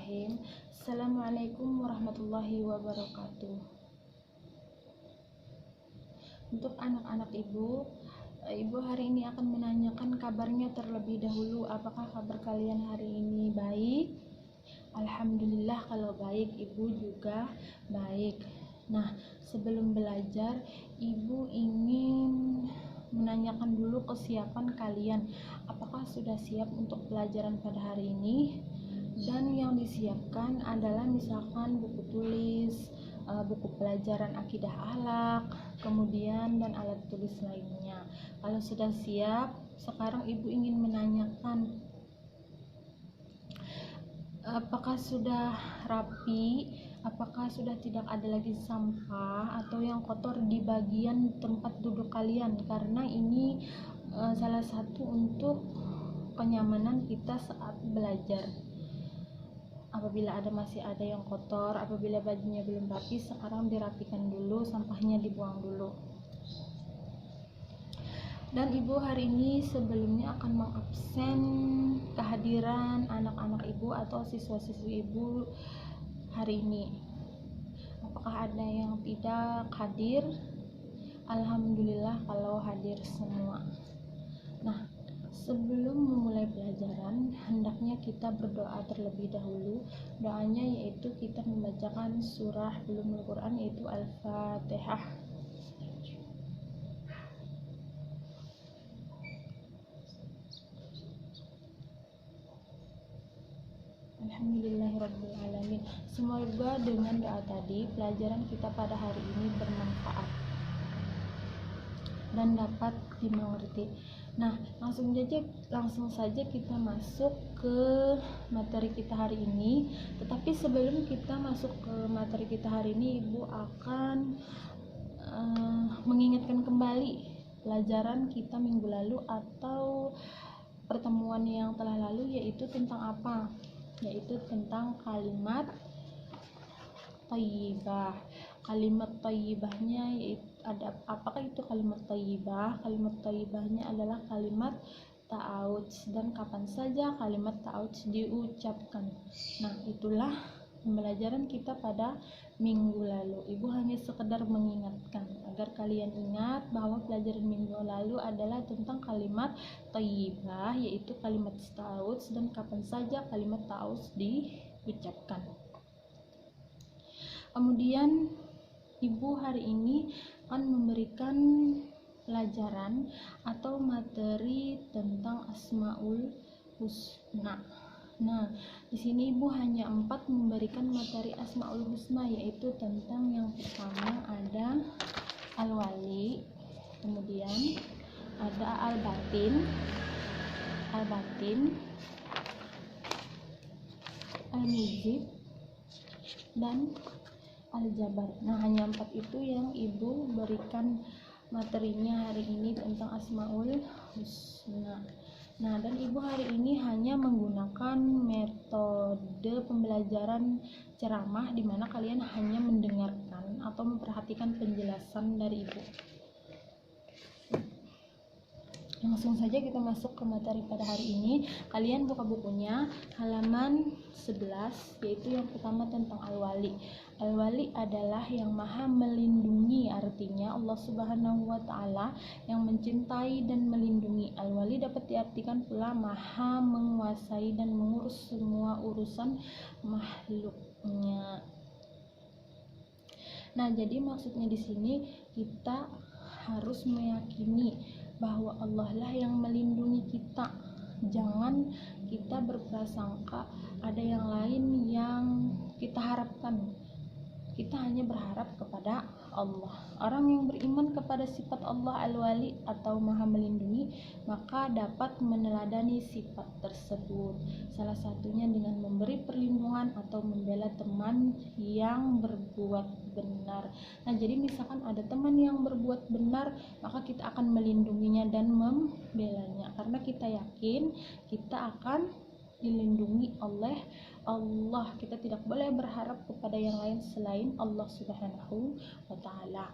Bismillahirrahmanirrahim. Assalamualaikum warahmatullahi wabarakatuh. Untuk anak-anak ibu hari ini akan menanyakan kabarnya terlebih dahulu. Apakah kabar kalian hari ini baik? Alhamdulillah kalau baik, ibu juga baik. Nah, sebelum belajar, ibu ingin menanyakan dulu kesiapan kalian. Apakah sudah siap untuk pelajaran pada hari ini? Dan yang disiapkan adalah misalkan buku tulis, buku pelajaran akidah akhlak, kemudian dan alat tulis lainnya. Kalau sudah siap, sekarang ibu ingin menanyakan, apakah sudah rapi? Apakah sudah tidak ada lagi sampah atau yang kotor di bagian tempat duduk kalian? Karena ini salah satu untuk kenyamanan kita saat belajar. Apabila masih ada yang kotor, apabila bajunya belum rapi, sekarang dirapikan dulu, sampahnya dibuang dulu. Dan ibu hari ini sebelumnya akan mengabsen kehadiran anak-anak ibu atau siswa-siswi ibu hari ini. Apakah ada yang tidak hadir? Alhamdulillah kalau hadir semua. Nah, sebelum memulai pelajaran, hendaknya kita berdoa terlebih dahulu. Doanya yaitu kita membacakan surah Ulumul Quran, yaitu Al-Fatihah. Alhamdulillahirrabbilalamin. Semoga dengan doa tadi pelajaran kita pada hari ini bermanfaat dan dapat dimengerti. Nah, langsung saja kita masuk ke materi kita hari ini. Tetapi sebelum kita masuk ke materi kita hari ini, ibu akan mengingatkan kembali pelajaran kita minggu lalu atau pertemuan yang telah lalu, yaitu tentang apa? Yaitu tentang kalimat thayyibah. Kalimat thayyibahnya yaitu apakah itu kalimat thayyibah? Kalimat thayyibahnya adalah kalimat ta'awudz, dan kapan saja kalimat ta'awudz diucapkan. Nah, itulah pembelajaran kita pada minggu lalu. Ibu hanya sekedar mengingatkan agar kalian ingat bahwa pelajaran minggu lalu adalah tentang kalimat thayyibah, yaitu kalimat ta'awudz, dan kapan saja kalimat ta'awudz diucapkan. Kemudian ibu hari ini akan memberikan pelajaran atau materi tentang Asmaul Husna. Nah, di sini ibu hanya 4 memberikan materi Asmaul Husna, yaitu tentang yang pertama ada Al-Wali, kemudian ada Al-Batin, Al-Mujib, dan Al-Jabar. Nah, hanya 4 itu yang ibu berikan materinya hari ini tentang Asmaul Husna. Nah, dan ibu hari ini hanya menggunakan metode pembelajaran ceramah, di mana kalian hanya mendengarkan atau memperhatikan penjelasan dari ibu. Langsung saja kita masuk ke materi pada hari ini. Kalian buka bukunya halaman 11, yaitu yang pertama tentang Al-Wali. Al-Wali adalah yang maha melindungi, artinya Allah Subhanahu wa ta'ala yang mencintai dan melindungi. Al-Wali dapat diartikan pula maha menguasai dan mengurus semua urusan makhluknya. Nah, jadi maksudnya di sini kita harus meyakini bahwa Allah lah yang melindungi kita. Jangan kita berprasangka ada yang lain yang kita harapkan. Kita hanya berharap kepada Allah. Orang yang beriman kepada sifat Allah Al-Wali atau Maha Melindungi, maka dapat meneladani sifat tersebut. Salah satunya dengan memberi perlindungan atau membela teman yang berbuat benar. Nah, jadi misalkan ada teman yang berbuat benar, maka kita akan melindunginya dan membelanya, karena kita yakin kita akan dilindungi oleh Allah. Kita tidak boleh berharap kepada yang lain selain Allah Subhanahu wa ta'ala.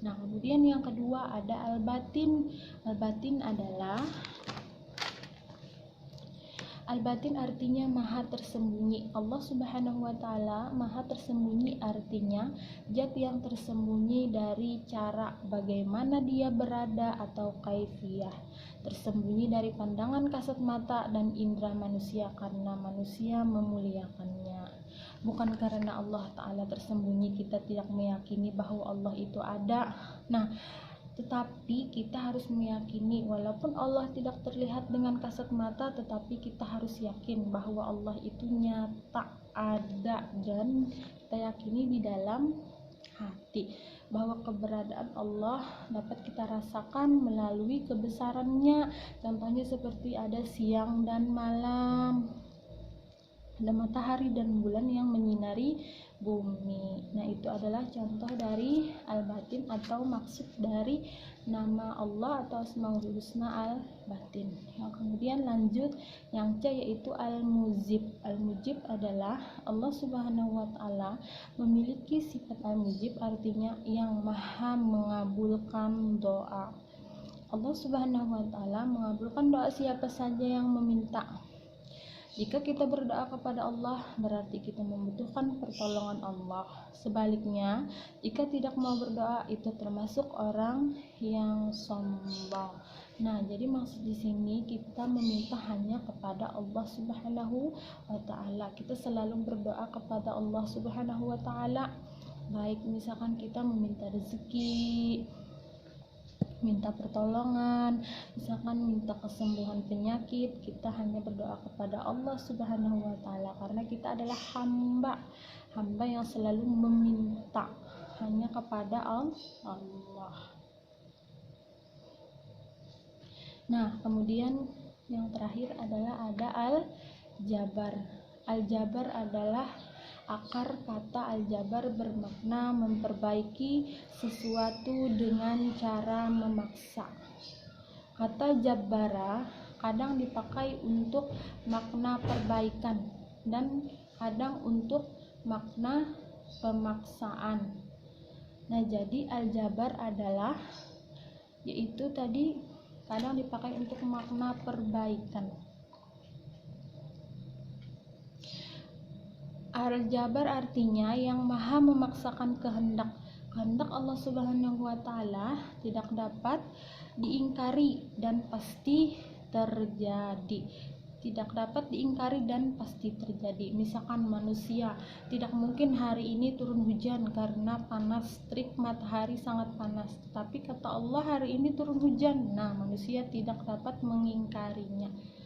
Nah, kemudian yang kedua ada Al-Batin. Al-Batin adalah Al-batin artinya maha tersembunyi. Allah Subhanahu wa taala maha tersembunyi artinya zat yang tersembunyi dari cara bagaimana dia berada atau kaifiyah, tersembunyi dari pandangan kasat mata dan indera manusia karena manusia memuliakannya. Bukan karena Allah taala tersembunyi kita tidak meyakini bahwa Allah itu ada. Nah, tetapi kita harus meyakini walaupun Allah tidak terlihat dengan kasat mata, tetapi kita harus yakin bahwa Allah itu nyata ada, dan kita yakini di dalam hati bahwa keberadaan Allah dapat kita rasakan melalui kebesarannya. Contohnya seperti ada siang dan malam, ada matahari dan bulan yang menyinari bumi. Nah, itu adalah contoh dari al-batin atau maksud dari nama Allah atau Asmaul Husna al-batin. Yang kemudian lanjut yang C, yaitu al-mujib. Al-mujib adalah Allah Subhanahu wa taala memiliki sifat al-mujib, artinya yang maha mengabulkan doa. Allah Subhanahu wa taala mengabulkan doa siapa saja yang meminta. Jika kita berdoa kepada Allah, berarti kita membutuhkan pertolongan Allah. Sebaliknya, jika tidak mau berdoa, itu termasuk orang yang sombong. Nah, jadi maksud di sini kita meminta hanya kepada Allah Subhanahu wa taala. Kita selalu berdoa kepada Allah Subhanahu wa taala. Baik misalkan kita meminta rezeki, minta pertolongan, misalkan minta kesembuhan penyakit, kita hanya berdoa kepada Allah Subhanahu wa taala karena kita adalah hamba yang selalu meminta hanya kepada Allah. Nah, kemudian yang terakhir adalah ada al-jabar. Al-jabar adalah akar kata al-jabar bermakna memperbaiki sesuatu dengan cara memaksa. Kata jabbara kadang dipakai untuk makna perbaikan dan kadang untuk makna pemaksaan. Nah, jadi al-jabar adalah yaitu tadi kadang dipakai untuk makna perbaikan. Al-jabar artinya yang maha memaksakan kehendak. Kehendak Allah Subhanahu wa taala tidak dapat diingkari dan pasti terjadi. Tidak dapat diingkari dan pasti terjadi. Misalkan manusia tidak mungkin hari ini turun hujan karena panas terik matahari sangat panas. Tapi kata Allah hari ini turun hujan. Nah, manusia tidak dapat mengingkarinya.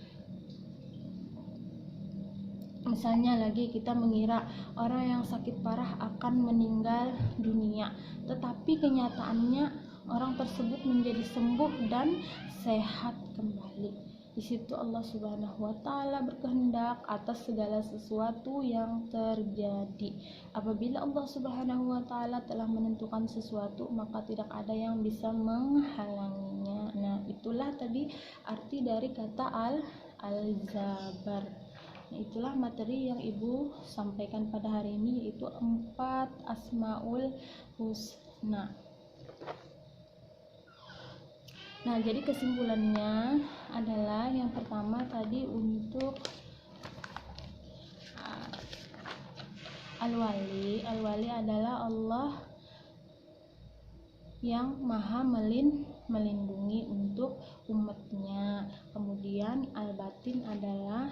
Misalnya lagi kita mengira orang yang sakit parah akan meninggal dunia, tetapi kenyataannya orang tersebut menjadi sembuh dan sehat kembali. Di situ Allah Subhanahu wa taala berkehendak atas segala sesuatu yang terjadi. Apabila Allah Subhanahu wa taala telah menentukan sesuatu, maka tidak ada yang bisa menghalanginya. Nah, itulah tadi arti dari kata al-jabar. Nah, itulah materi yang Ibu sampaikan pada hari ini, yaitu 4 Asmaul Husna. Nah, jadi kesimpulannya adalah yang pertama tadi untuk Al-Wali. Al-Wali adalah Allah yang maha melindungi untuk umatnya. Kemudian Al-Batin adalah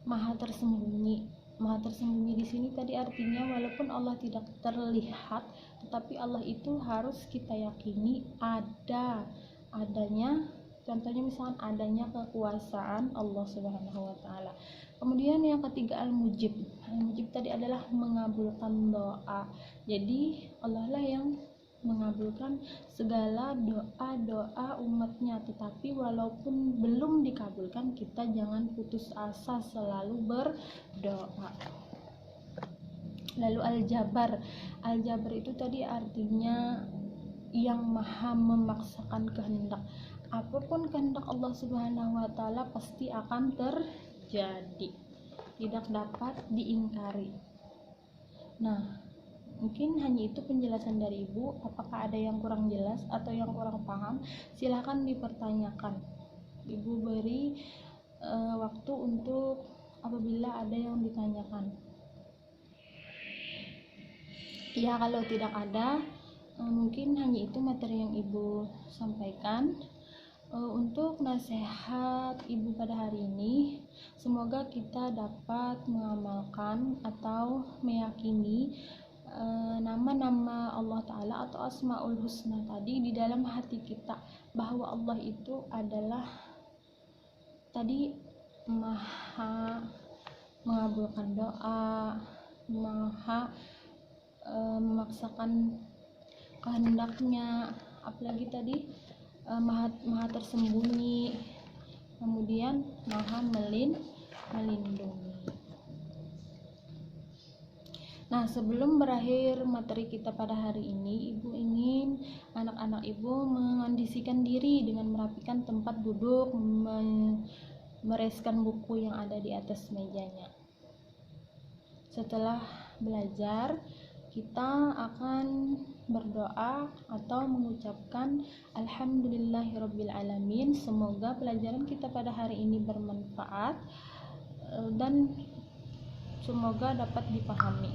maha tersembunyi. Maha tersembunyi di sini tadi artinya walaupun Allah tidak terlihat, tetapi Allah itu harus kita yakini adanya. Contohnya misalkan adanya kekuasaan Allah Subhanahu wa taala. Kemudian yang ketiga al-mujib. Al-mujib tadi adalah mengabulkan doa. Jadi Allah lah yang mengabulkan segala doa-doa umatnya, tetapi walaupun belum dikabulkan, kita jangan putus asa, selalu berdoa. Lalu al-jabar. Al-jabar itu tadi artinya yang maha memaksakan kehendak. Apapun kehendak Allah Subhanahu wa taala pasti akan terjadi, tidak dapat diingkari. Nah, mungkin hanya itu penjelasan dari Ibu. Apakah ada yang kurang jelas atau yang kurang paham? Silahkan dipertanyakan. Ibu beri waktu untuk apabila ada yang ditanyakan. Ya, kalau tidak ada, mungkin hanya itu materi yang Ibu sampaikan. Untuk nasihat Ibu pada hari ini, semoga kita dapat mengamalkan atau meyakini nama-nama Allah Ta'ala atau Asmaul Husna tadi di dalam hati kita, bahwa Allah itu adalah tadi maha mengabulkan doa, maha memaksakan kehendaknya, apalagi tadi maha tersembunyi, kemudian maha melindungi. Nah, sebelum berakhir materi kita pada hari ini, Ibu ingin anak-anak Ibu mengondisikan diri dengan merapikan tempat duduk, mereskan buku yang ada di atas mejanya. Setelah belajar, kita akan berdoa atau mengucapkan Alhamdulillahirrabbilalamin. Semoga pelajaran kita pada hari ini bermanfaat dan semoga dapat dipahami.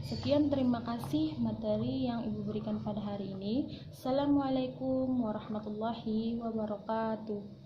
Sekian, terima kasih materi yang Ibu berikan pada hari ini. Assalamualaikum warahmatullahi wabarakatuh.